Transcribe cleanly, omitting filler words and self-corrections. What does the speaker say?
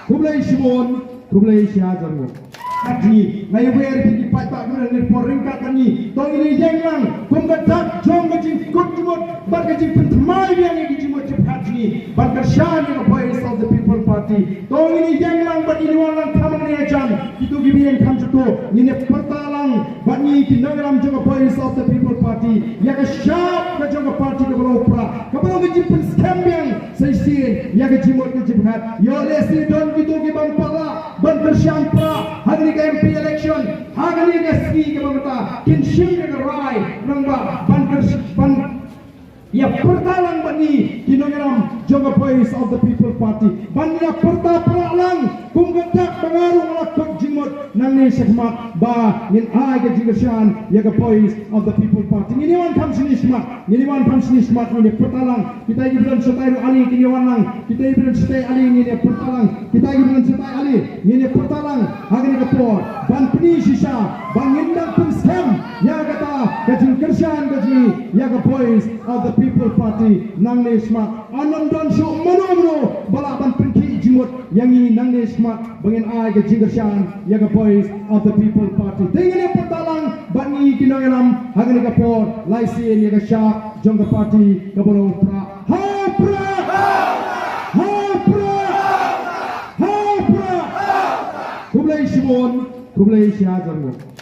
Khublei Shibun, Khublei Shibun. Ni, na iwer di paitbah ni poringkat ni. Tong ini jenglang, kumgatak jong kecing kutjumut, bar kecing pynmih yang ini jumut cepat ni. Bar kerjaan yang voice of the people party. Tong ini jenglang, bar ini walang kaman ni ajan. Itu gibian kam juto. Ini pertalang, bar ni kinagram jong voice of the people party. Ya kesyap ke jong party ke baroh prah. Kamu kecing scam yang seisi, ya kecing mut kecing hat. Yo lesi don gitu gibang pala, ban kerjaan prah. Hari MP election, hari ini ski kemana? Kinship ke rai, nangba ban ya pertalang bani kinogram jong voice of the people party. Ban ya pertalang kumgedak pengaruh lakot jimut nani sekmat ba nin ai ke jingashan ya voice of the people party. Ini wan kam sini smart, ini wan kam sini smart ni pertalang. Kita ini belum setai ali kini wanang, kita ini belum setai ali ini pertalang. Kita ini belum setai ali ini pertalang. Hari ini kapor ban peni sisa ban ngindang pun scam ya kata kejingkyrmen keji ya voice of the people party nang ni smart anam dan syuk mano balak ban penki jimut yang ini nang ni smart bangin ai kejingkyrmen ya voice of the people party dengan pertalang bani kinogram hari ini kapor laisin ya syah jong party ke baroh prah Khublei Shibun, Khublei Shibun.